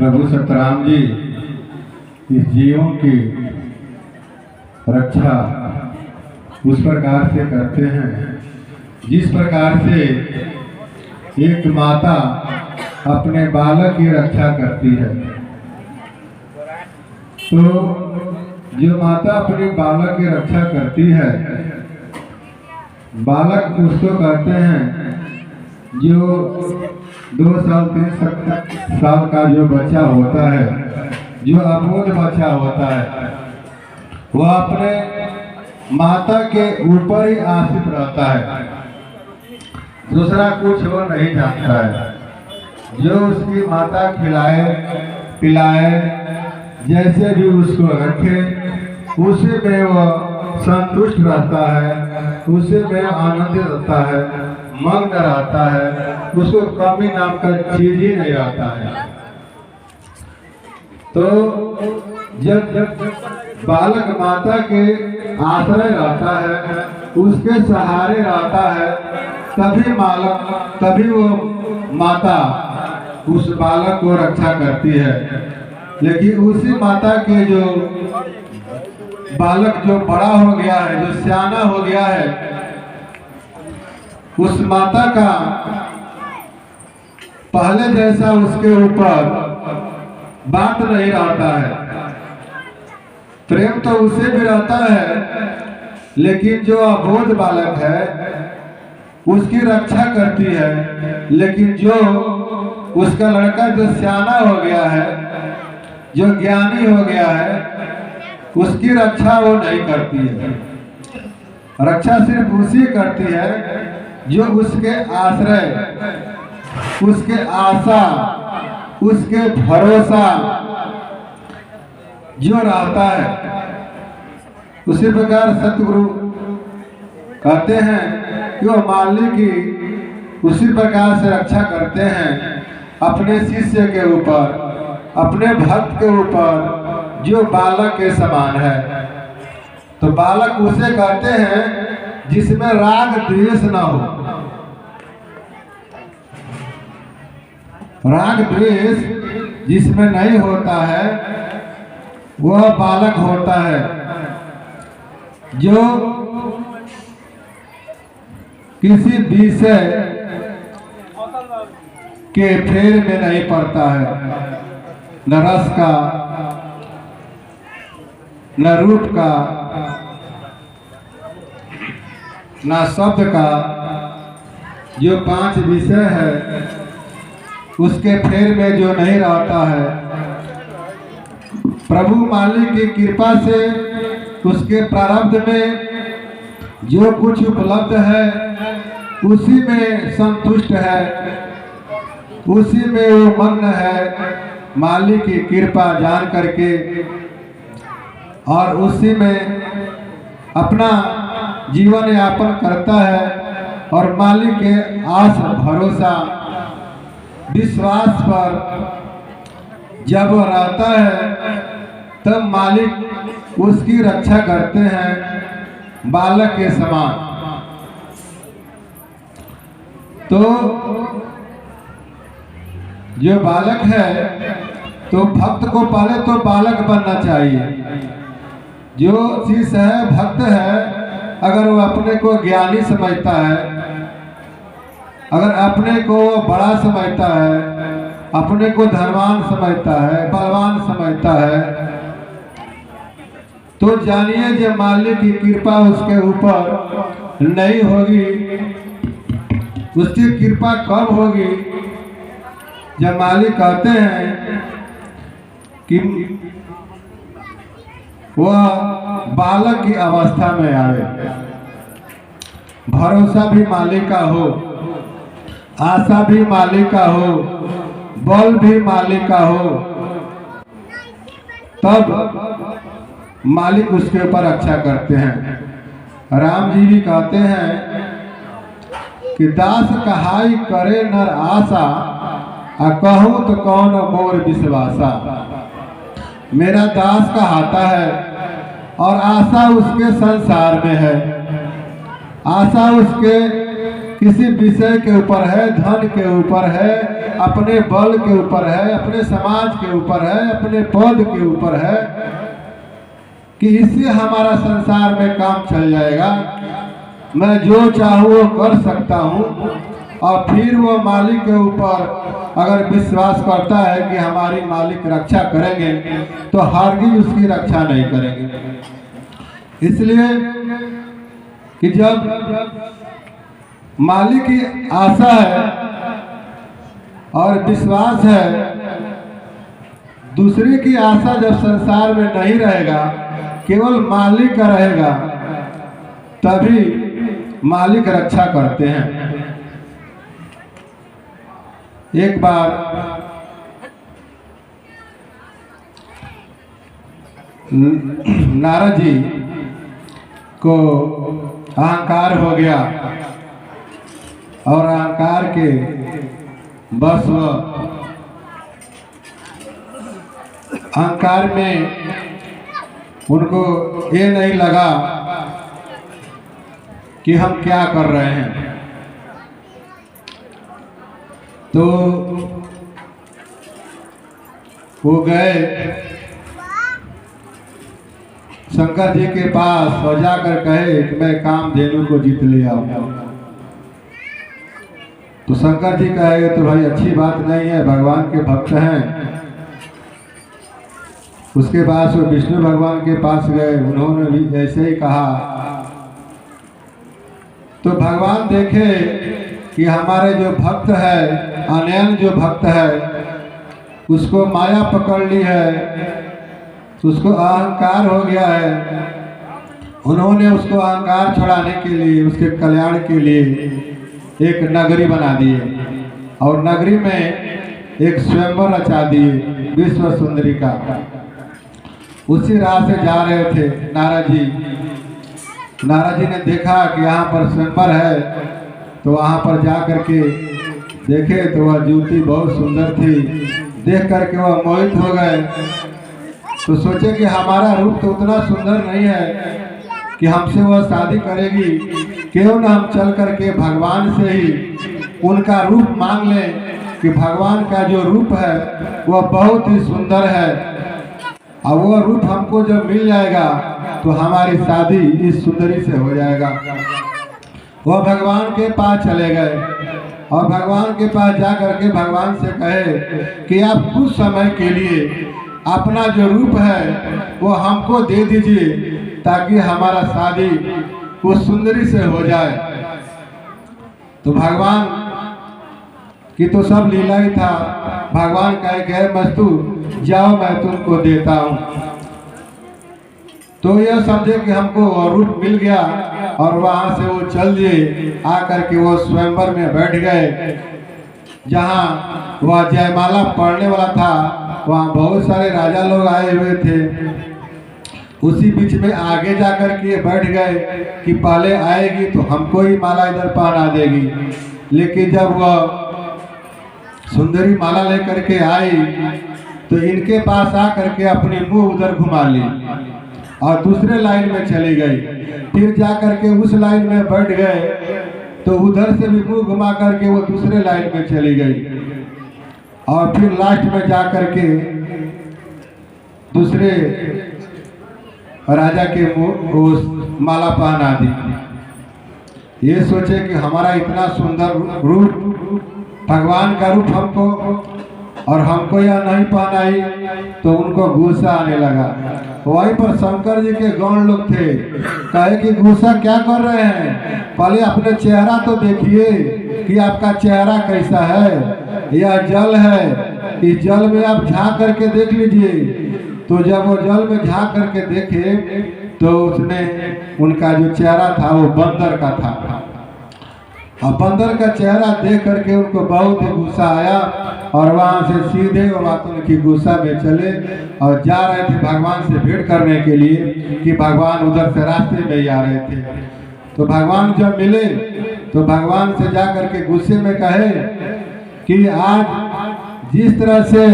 प्रभु सतराम जी इस जीवों की रक्षा उस प्रकार से करते हैं जिस प्रकार से एक माता अपने बालक की रक्षा करती है। तो जो माता अपने बालक की रक्षा करती है, बालक उसको कहते हैं जो 2 साल 3 साल का जो बच्चा होता है, जो अबोध बच्चा होता है, वह अपने माता के ऊपर ही आश्रित रहता है, दूसरा कुछ वो नहीं जानता है। जो उसकी माता खिलाए पिलाए, जैसे भी उसको रखे, उसी में वह संतुष्ट रहता है, उसी में आनंदित रहता है, मग्न रहता है, उसको कमी नाम का चीज ही नहीं आता है। तो जब बालक माता के आश्रय रहता है, उसके सहारे रहता है, तभी वो माता उस बालक को रक्षा करती है। लेकिन उसी माता के जो बालक जो बड़ा हो गया है, जो सियाना हो गया है, उस माता का पहले जैसा उसके ऊपर बात नहीं रहता है। प्रेम तो उसे भी रहता है, लेकिन जो अबोध बालक है उसकी रक्षा करती है। लेकिन जो उसका लड़का जो सियाना हो गया है, जो ज्ञानी हो गया है, उसकी रक्षा वो नहीं करती है। रक्षा सिर्फ उसी करती है जो उसके आश्रय, उसके आशा, उसके भरोसा जो रहता है। उसी प्रकार सतगुरु कहते हैं कि वो माली की उसी प्रकार से रक्षा करते हैं अपने शिष्य के ऊपर, अपने भक्त के ऊपर जो बालक के समान है। तो बालक उसे कहते हैं जिसमें राग द्वेष न हो। राग द्वेष जिसमें नहीं होता है वह बालक होता है जो किसी विषय के फेर में नहीं पड़ता है, न रस का, न रूप का, न शब्द का। जो 5 विषय है उसके फेर में जो नहीं रहता है, प्रभु मालिक की कृपा से उसके प्रारब्ध में जो कुछ उपलब्ध है उसी में संतुष्ट है, उसी में वो मग्न है, मालिक की कृपा जान करके, और उसी में अपना जीवन यापन करता है। और मालिक के आस भरोसा विश्वास पर जब वो रहता है तब मालिक उसकी रक्षा करते हैं बालक के समान। तो जो बालक है तो भक्त को पहले तो बालक बनना चाहिए। जो शिष्य है, भक्त है, अगर वो अपने को ज्ञानी समझता है, अगर अपने को बड़ा समझता है, अपने को धनवान समझता है, बलवान समझता है, तो जानिए जब मालिक की कृपा उसके ऊपर नहीं होगी। उसकी कृपा कब होगी? जब मालिक कहते हैं कि वह बालक की अवस्था में आवे, भरोसा भी मालिक का हो, आशा भी मालिक का हो, बल भी मालिक का हो, तब मालिक उसके ऊपर रक्षा करते हैं। राम जी भी कहते हैं कि दास कहाई करे नर आशा, आ कहूँ तो कौन मोर विश्वासा। मेरा दास कहाता है और आशा उसके संसार में है, आशा उसके किसी विषय के ऊपर है, धन के ऊपर है, अपने बल के ऊपर है, अपने समाज के ऊपर है, अपने पद के ऊपर है कि इससे हमारा संसार में काम चल जाएगा, मैं जो चाहूँ वो कर सकता हूँ। और फिर वो मालिक के ऊपर अगर विश्वास करता है कि हमारी मालिक रक्षा करेंगे तो हरगिज उसकी रक्षा नहीं करेंगे। इसलिए कि जब मालिक की आशा है और विश्वास है, दूसरे की आशा जब संसार में नहीं रहेगा, केवल मालिक का रहेगा, तभी मालिक रक्षा करते हैं। एक बार नारद जी को अहंकार हो गया और अहंकार के बस अहंकार में उनको ये नहीं लगा कि हम क्या कर रहे हैं, तो वो गए शंकर जी के पास और जाकर कहे कि मैं कामधेनु को जीत ले आऊंगा। तो शंकर जी कहे तो भाई अच्छी बात नहीं है, भगवान के भक्त हैं। उसके बाद वो विष्णु भगवान के पास गए, उन्होंने भी ऐसे ही कहा। तो भगवान देखे कि हमारे जो भक्त है, अनयन जो भक्त है, उसको माया पकड़ ली है, उसको अहंकार हो गया है। उन्होंने उसको अहंकार छुड़ाने के लिए, उसके कल्याण के लिए एक नगरी बना दी और नगरी में एक स्वयंवर रचा दिए विश्व सुंदरी का। उसी राह से जा रहे थे नारद जी। नारद जी ने देखा कि यहाँ पर स्वयंवर है, तो वहाँ पर जा करके देखे तो वह युवती बहुत सुंदर थी। देख करके वह मोहित हो गए। तो सोचे कि हमारा रूप तो उतना सुंदर नहीं है कि हमसे वह शादी करेगी, क्यों न हम चल करके भगवान से ही उनका रूप मांग लें कि भगवान का जो रूप है वह बहुत ही सुंदर है, और वह रूप हमको जब मिल जाएगा तो हमारी शादी इस सुंदरी से हो जाएगा। वह भगवान के पास चले गए और भगवान के पास जा करके भगवान से कहे कि आप कुछ समय के लिए अपना जो रूप है वो हमको दे दीजिए, ताकि हमारा शादी उस सुंदरी से हो जाए। तो भगवान की तो सब लीला ही था। भगवान कहे गए मस्तु जाओ, मैं तुमको देता हूँ। तो यह समझे कि हमको रूप मिल गया और वहां से वो चल दिए। आकर के वो स्वयंवर में बैठ गए। जहाँ वह जयमाला पढ़ने वाला था, वहाँ बहुत सारे राजा लोग आए हुए थे। उसी बीच में आगे जाकर के बैठ गए कि पहले आएगी तो हमको ही माला इधर पहना देगी। लेकिन जब वह सुंदरी माला लेकर के आई तो इनके पास आकर के अपनी मुंह उधर घुमा ली और दूसरे लाइन में चली गई। फिर जा करके उस लाइन में बैठ गए तो उधर से भी मुंह घुमा करके वो दूसरे लाइन में चली गई और फिर लास्ट में जा करके दूसरे राजा के मुंह माला पहना दी। ये सोचे कि हमारा इतना सुंदर रूप, भगवान का रूप हमको और हमको यह नहीं पहनाई, तो उनको गुस्सा आने लगा। वहीं पर शंकर जी के गौण लोग थे। कहे कि गुस्सा क्या कर रहे हैं, पहले अपने चेहरा तो देखिए कि आपका चेहरा कैसा है। यह जल है, इस जल में आप झांक करके देख लीजिए। तो जब वो जल में झांक करके देखे तो उसमें उनका जो चेहरा था वो बंदर का था। और बंदर का चेहरा देख करके उनको बहुत ही गुस्सा आया और वहां से सीधे वो बात उनकी गुस्सा में चले और जा रहे थे भगवान से भेंट करने के लिए कि भगवान उधर से रास्ते में ही आ रहे थे। तो भगवान जब मिले तो भगवान से जा करके गुस्से में कहे कि आज जिस तरह से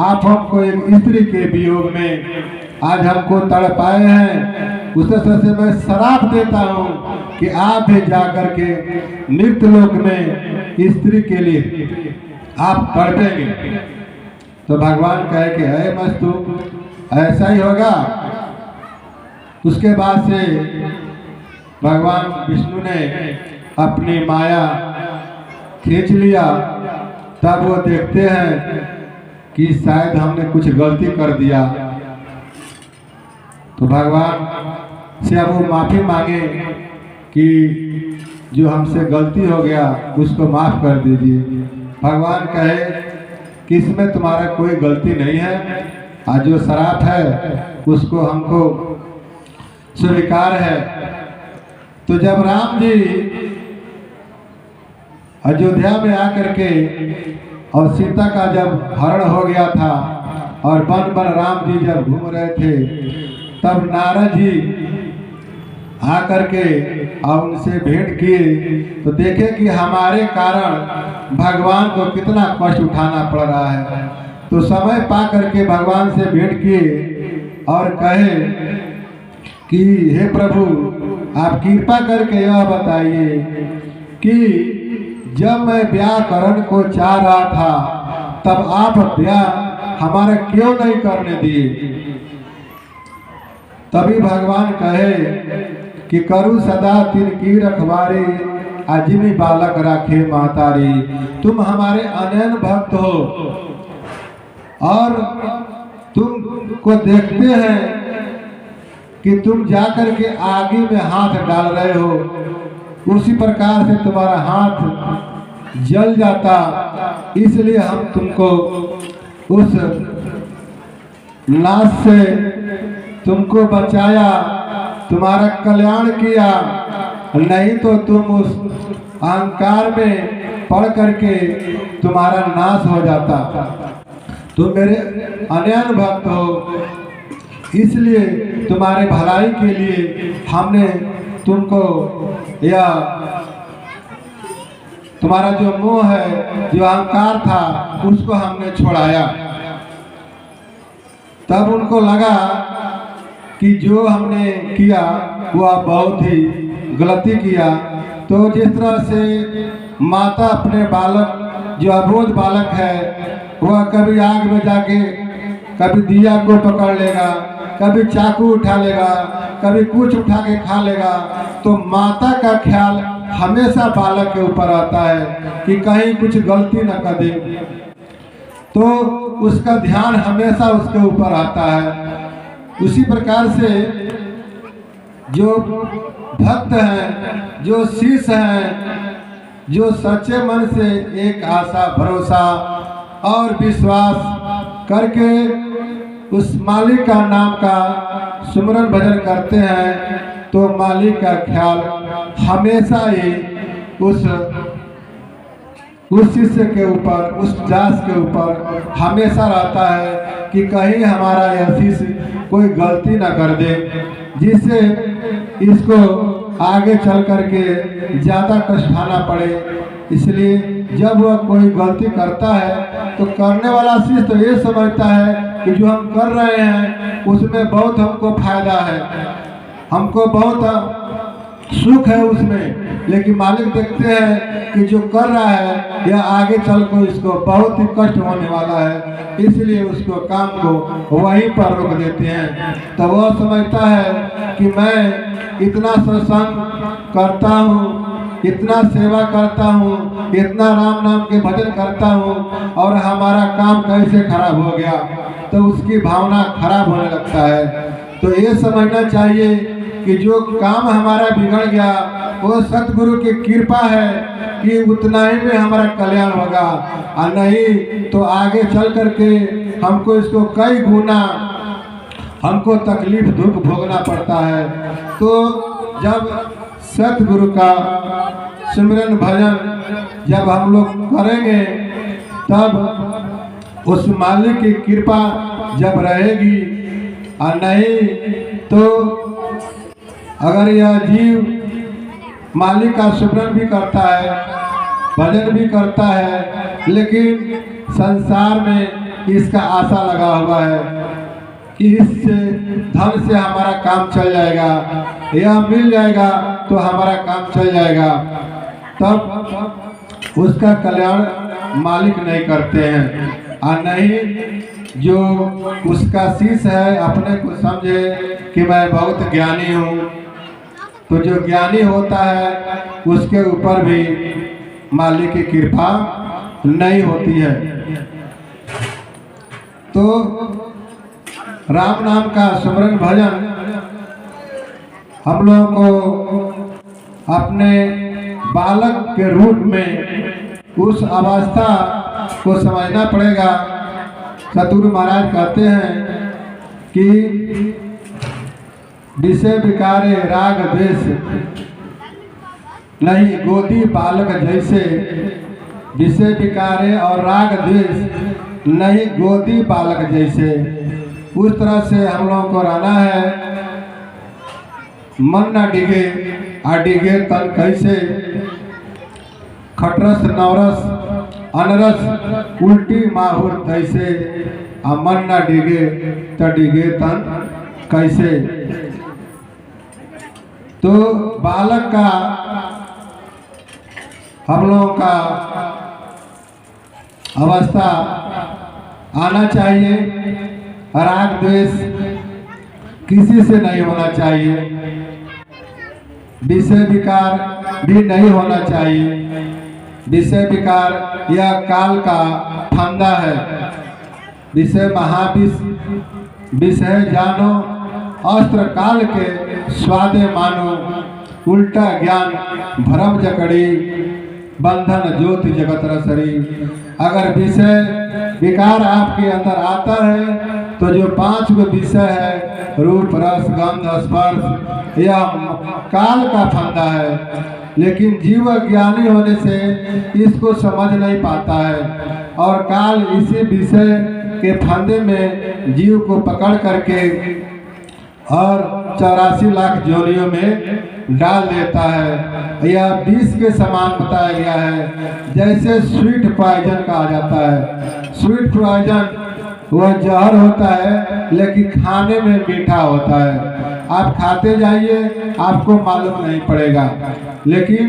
आप हमको एक स्त्री के वियोग में आज हमको तड़पाए हैं, उस तरह से मैं श्राप देता हूँ कि आप भी जाकर के मृत्युलोक में स्त्री के लिए आप तड़पेंगे। तो भगवान कहे कि है मस्तु, ऐसा ही होगा। उसके बाद से भगवान विष्णु ने अपनी माया खींच लिया। तब वो देखते हैं कि शायद हमने कुछ गलती कर दिया, तो भगवान से अब वो माफ़ी मांगे कि जो हमसे गलती हो गया उसको माफ़ कर दीजिए। भगवान कहे कि इसमें तुम्हारा कोई गलती नहीं है, और जो श्राप है उसको हमको स्वीकार है। तो जब राम जी अयोध्या में आकर के और सीता का जब हरण हो गया था और वन वन राम जी जब घूम रहे थे, तब नारद जी आकर के और उनसे भेंट किए, तो देखे कि हमारे कारण भगवान को कितना कष्ट उठाना पड़ रहा है। तो समय पा करके भगवान से भेंट किए और कहे कि हे प्रभु, आप कृपा करके यह बताइए कि जब मैं ब्याह करने को चाह रहा था तब आप ब्याह हमारा क्यों नहीं करने दिए। तभी भगवान कहे कि करू सदा तिनकी रखवारी, अजिमी बालक राखे मातारी। तुम हमारे अनैन भक्त हो और तुम को देखते हैं कि तुम जाकर के आगे में हाथ डाल रहे हो, उसी प्रकार से तुम्हारा हाथ जल जाता, इसलिए हम तुमको उस नाश से तुमको बचाया, तुम्हारा कल्याण किया, नहीं तो तुम उस अहंकार में पड़ करके तुम्हारा नाश हो जाता। तुम मेरे अनैन भक्त हो, इसलिए तुम्हारे भलाई के लिए हमने तुमको यह तुम्हारा जो मोह है, जो अहंकार था, उसको हमने छोड़ाया। तब उनको लगा कि जो हमने किया वह बहुत ही गलती किया। तो जिस तरह से माता अपने बालक, जो अबोध बालक है, वह कभी आग में जाके कभी दिया को पकड़ लेगा, कभी चाकू उठा लेगा, कभी कुछ उठा के खा लेगा, तो माता का ख्याल हमेशा बालक के ऊपर आता है कि कहीं कुछ गलती न कर दे, तो उसका ध्यान हमेशा उसके ऊपर आता है। उसी प्रकार से जो भक्त हैं, जो शिष्य हैं, जो सच्चे मन से एक आशा, भरोसा और विश्वास करके उस मालिक का नाम का सुमरन भजन करते हैं, तो मालिक का ख्याल हमेशा ही उस शिष्य के ऊपर, उस दास के ऊपर हमेशा रहता है कि कहीं हमारा यह शिष्य कोई गलती ना कर दे, जिससे इसको आगे चल करके ज़्यादा कष्ट उठाना पड़े। इसलिए जब वह कोई गलती करता है तो करने वाला शिष्य तो ये समझता है कि जो हम कर रहे हैं उसमें बहुत हमको फायदा है, हमको बहुत सुख है उसमें, लेकिन मालिक देखते हैं कि जो कर रहा है यह आगे चल कर इसको बहुत ही कष्ट होने वाला है, इसलिए उसको काम को वहीं पर रोक देते हैं। तो वह समझता है कि मैं इतना सत्संग करता हूँ, इतना सेवा करता हूँ, इतना राम नाम के भजन करता हूँ, और हमारा काम कैसे खराब हो गया, तो उसकी भावना खराब होने लगता है। तो ये समझना चाहिए कि जो काम हमारा बिगड़ गया वो सतगुरु की कृपा है कि उतना ही में हमारा कल्याण होगा, और नहीं तो आगे चल करके हमको इसको कई गुना हमको तकलीफ दुख भोगना पड़ता है। तो जब सतगुरु का सिमरन भजन जब हम लोग करेंगे, तब उस मालिक की कृपा जब रहेगी, और नहीं तो अगर यह जीव मालिक का सिमरन भी करता है, भजन भी करता है, लेकिन संसार में इसका आशा लगा हुआ है कि इससे धन से हमारा काम चल जाएगा, यह मिल जाएगा तो हमारा काम चल जाएगा, तब उसका कल्याण मालिक नहीं करते हैं। और नहीं जो उसका शिष्य है अपने को समझे कि मैं बहुत ज्ञानी हूँ, तो जो ज्ञानी होता है उसके ऊपर भी मालिक की कृपा नहीं होती है। तो राम नाम का सुमरन भजन हम लोगों को अपने बालक के रूप में उस अवस्था को समझना पड़ेगा। सतगुरु महाराज कहते हैं कि विषय विकारे राग द्वेष नहीं गोदी बालक जैसे, विषय विकारे और राग द्वेष नहीं गोदी बालक जैसे, उस तरह से हम लोगों को रहना है। मन न डिगे आ डिगे तन कैसे, खटरस नवरस अनरस उल्टी माहुर तैसे, आ मन न डिगे त डिगे तन कैसे। तो बालक का हम लोगों का अवस्था आना चाहिए, राग द्वेष किसी से नहीं होना चाहिए, विषय विकार भी नहीं होना चाहिए। विषय विकार यह काल का फंदा है। विषय महाविष विषय जानो, अस्त्र काल के स्वादे मानो, उल्टा ज्ञान भ्रम जकड़ी, बंधन ज्योति जगत रसरी। अगर विषय विकार आपके अंदर आता है तो जो 5 विषय है रूप रस गंध स्पर्श, यह काल का फंदा है। लेकिन जीव ज्ञानी होने से इसको समझ नहीं पाता है और काल इसी विषय के फंदे में जीव को पकड़ करके और 84 लाख जोनियों में डाल देता है। यह विष के समान बताया गया है, जैसे स्वीट पॉइजन कहा जाता है। स्वीट पॉइजन वह जहर होता है लेकिन खाने में मीठा होता है। आप खाते जाइए आपको मालूम नहीं पड़ेगा, लेकिन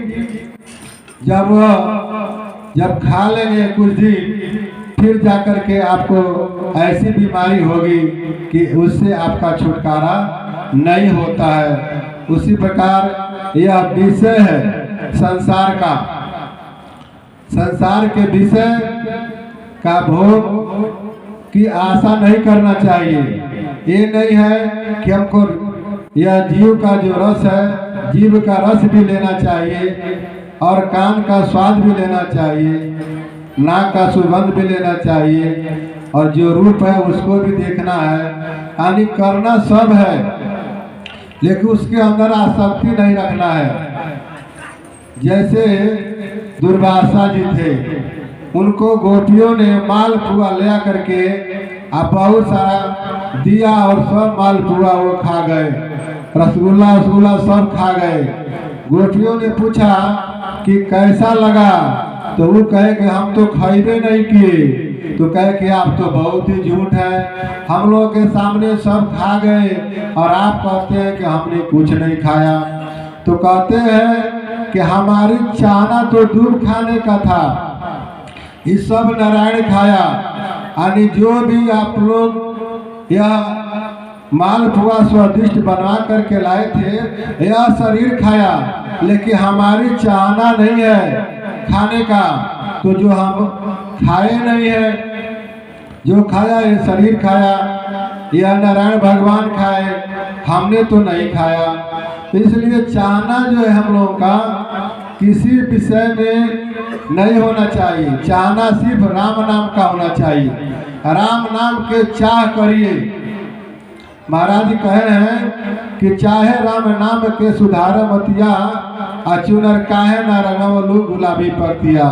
जब खा लेंगे कुछ दिन फिर जाकर के आपको ऐसी बीमारी होगी कि उससे आपका छुटकारा नहीं होता है। उसी प्रकार यह विषय है संसार का, संसार के विषय का भोग की आशा नहीं करना चाहिए। ये नहीं है कि हमको यह जीव का जो रस है, जीव का रस भी लेना चाहिए और कान का स्वाद भी लेना चाहिए, नाक का सुगंध भी लेना चाहिए और जो रूप है उसको भी देखना है। यानी करना सब है लेकिन उसके अंदर आसक्ति नहीं रखना है। जैसे दुर्वासा जी थे, उनको गोपियों ने मालपुआ ले करके बहुत सारा दिया और सब मालपुआ वो खा गए, रसगुल्ला रसगुल्ला सब खा गए। गोपियों ने पूछा कि कैसा लगा, तो वो कहे कि हम तो खरीदे नहीं किए। तो कहे कि आप तो बहुत ही झूठ है, हम लोग के सामने सब खा गए और आप कहते हैं कि हमने कुछ नहीं खाया। तो कहते हैं कि हमारी चाहना तो दूध खाने का था, ये सब नारायण खाया। यानी जो भी आप लोग यह मालपुआ स्वादिष्ट बनवा करके लाए थे यह शरीर खाया, लेकिन हमारी चाहना नहीं है खाने का। तो जो हम खाए नहीं है, जो खाया ये शरीर खाया, यह नारायण भगवान खाए, हमने तो नहीं खाया। इसलिए चाहना जो है हम लोगों का किसी विषय में नहीं होना चाहिए। चाहना सिर्फ राम नाम का होना चाहिए। राम नाम के चाह करिए। महाराज जी कहे हैं कि चाहे राम नाम के सुधार मतिया, अचुनर काहे न रंगवलू गुलाबी पतिया।